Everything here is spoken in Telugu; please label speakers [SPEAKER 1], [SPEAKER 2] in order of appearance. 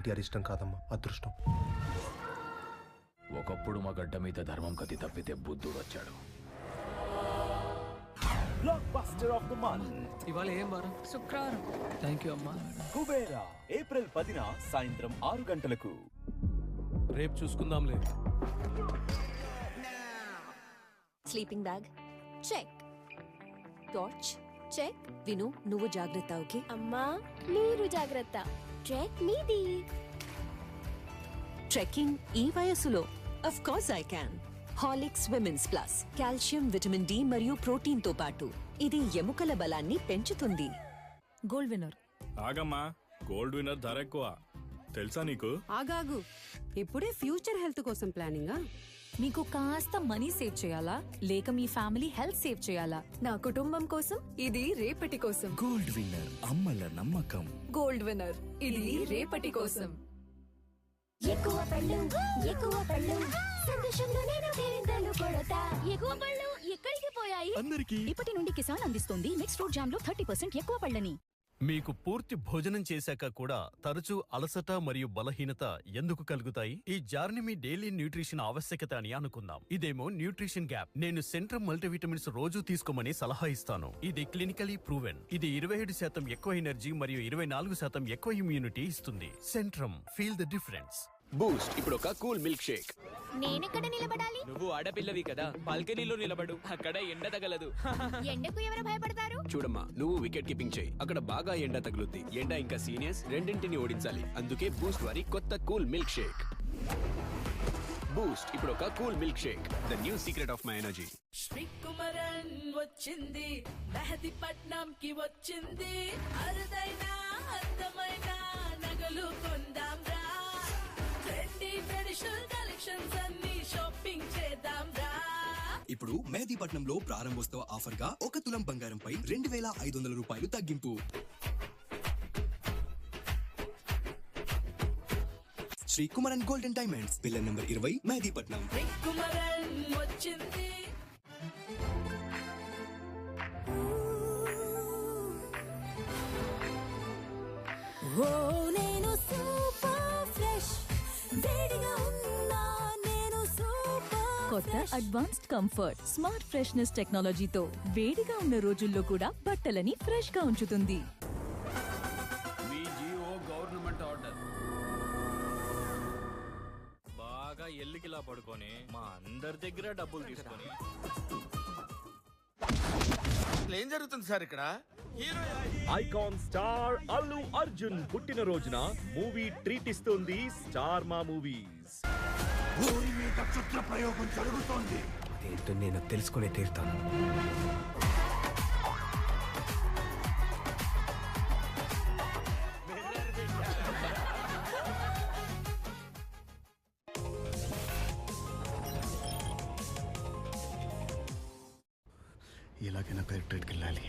[SPEAKER 1] ఎన్టీఆర్ ఇష్టం కాదమ్మా, అదృష్టం.
[SPEAKER 2] ఒకప్పుడు మా గడ్డ మీద ధర్మం కతి తప్పితే బుద్ధుడు వచ్చాడు.
[SPEAKER 3] Block buster of the month
[SPEAKER 4] ఇవాళ ఏం వారం?
[SPEAKER 5] శుక్రవారం.
[SPEAKER 4] థ్యాంక్ యూ అమ్మా.
[SPEAKER 3] కుబేరా ఏప్రిల్ 10న సాయంత్రం 6 గంటలకు.
[SPEAKER 1] రేపు చూసుకుందాంలే.
[SPEAKER 6] Sleeping bag check, torch check. విను, నువ్వు జాగ్రత్త. ఓకే
[SPEAKER 7] అమ్మా మీరు జాగ్రత్త. చెక్ మీది.
[SPEAKER 6] ట్రెక్కింగ్ ఈ వయసులో of course I can. Horlicks women's plus calcium, vitamin D మరియు ప్రోటీన్ తో పాటు ఇది ఎముకల బలాన్ని పెంచుతుంది.
[SPEAKER 5] Gold winner.
[SPEAKER 8] ఆగమ్మా, గోల్డ్ విన్నర్ ధర ఎక్కువ తెలుసా నీకు?
[SPEAKER 9] ఆగాగు, ఇప్పుడే ఫ్యూచర్ హెల్త్ కోసం ప్లానింగా?
[SPEAKER 5] మీకు కాస్త మనీ సేవ్ చేయాలా లేక మీ ఫ్యామిలీ హెల్త్ సేవ్ చేయాలా?
[SPEAKER 7] నా కుటుంబం కోసం, ఇది రేపటి కోసం.
[SPEAKER 10] గోల్డ్ విన్నర్, అమ్మల నమ్మకం.
[SPEAKER 7] గోల్డ్ విన్నర్, ఇది రేపటి కోసం.
[SPEAKER 11] ఎక్కువ పళ్ళు, ఎక్కువ పళ్ళు, సంతోషంలో నేను కేరింతలు కొడతా. ఎక్కువ పళ్ళు ఎక్కడికి పోయాయి?
[SPEAKER 10] అందరికీ
[SPEAKER 5] ఇప్పటి నుండి కిసాన్ అందిస్తోంది నెక్స్ట్ ఫ్రూట్ జామ్ లో 30% ఎక్కువ పళ్ళని.
[SPEAKER 10] మీకు పూర్తి భోజనం చేశాక కూడా తరచూ అలసట మరియు బలహీనత ఎందుకు కలుగుతాయి? ఈ జార్ని మీ డైలీ న్యూట్రిషన్ ఆవశ్యకత అని అనుకుందాం. ఇదేమో న్యూట్రిషన్ గ్యాప్. నేను సెంట్రమ్ మల్టీవిటమిన్స్ రోజు తీసుకోమని సలహా ఇస్తాను. ఇది క్లినికలీ ప్రూవెన్. ఇది 27% ఎక్కువ ఎనర్జీ మరియు 24% ఎక్కువ ఇమ్యూనిటీ ఇస్తుంది. Centrum, feel the difference.
[SPEAKER 2] Boost ఇప్పుడు ఒక కూల్ మిల్క్ షేక్.
[SPEAKER 11] నేనెక్కడ నిలబడాలి?
[SPEAKER 4] నువ్వు ఆడపిల్లవి కదా, బాల్కనీలో నిలబడు, అక్కడ ఎండ తగలదు.
[SPEAKER 11] ఎండకు ఎవరు భయపడతారు?
[SPEAKER 2] చూడమ్మా, నువ్వు వికెట్ కీపింగ్ చేయి, అక్కడ బాగా ఎండ తగులుద్ది. ఎండ ఇంకా సీనియర్స్ రెండింటిని ఓడించాలి. అందుకే బూస్ట్ వారి కొత్త కూల్ మిల్క్ షేక్. బూస్ట్ ఇప్పుడు ఒక cool milk shake, the new secret of my energy.
[SPEAKER 9] Srikumaran వచ్చింది, మెహదీపట్నం కి వచ్చింది. అరుదైన అందమైన నగలు కొందాం రా, ట్రెండీ ట్రెడిషనల్ కలెక్షన్స్ అన్ని షాపింగ్ చేద్దాం రా.
[SPEAKER 12] ఇప్పుడు మెహదీపట్నంలో ప్రారంభోత్సవ ఆఫర్ గా 1 తులం బంగారంపై 2500 రూపాయలు తగ్గింపు. Sri Kumaran golden diamonds, pillar number 20, Mehdipatnam.
[SPEAKER 9] Srikumaran వచ్చింది.
[SPEAKER 11] ఓ నేను సూపర్ ఫ్రెష్, వేడిగా ఉన్నా నేను సూపర్.
[SPEAKER 5] కొత్త అడ్వాన్స్డ్ కంఫర్ట్ స్మార్ట్ ఫ్రెష్నెస్ టెక్నాలజీతో వేడిగా ఉన్న రోజుల్లో కూడా బట్టలని ఫ్రెష్ గా ఉంచుతుంది.
[SPEAKER 4] మీ జియో గవర్నమెంట్ ఆర్డర్. బాగా ఎల్లికిలా పడుకొని మా అందరి దగ్గర డబ్బులు తీసుకొని.
[SPEAKER 10] ఏం జరుగుతుంది సార్ ఇక్కడ?
[SPEAKER 3] ఐకాన్ స్టార్ అల్లు అర్జున్ పుట్టినరోజున మూవీ ట్రీట్ ఇస్తుంది స్టార్ మా మూవీస్.
[SPEAKER 10] ప్రయోగం జరుగుతోంది.
[SPEAKER 1] ఏంటో నేను తెలుసుకునే తీరుతాను.
[SPEAKER 10] ఎలాగైనా కలెక్టరేట్కి వెళ్ళాలి.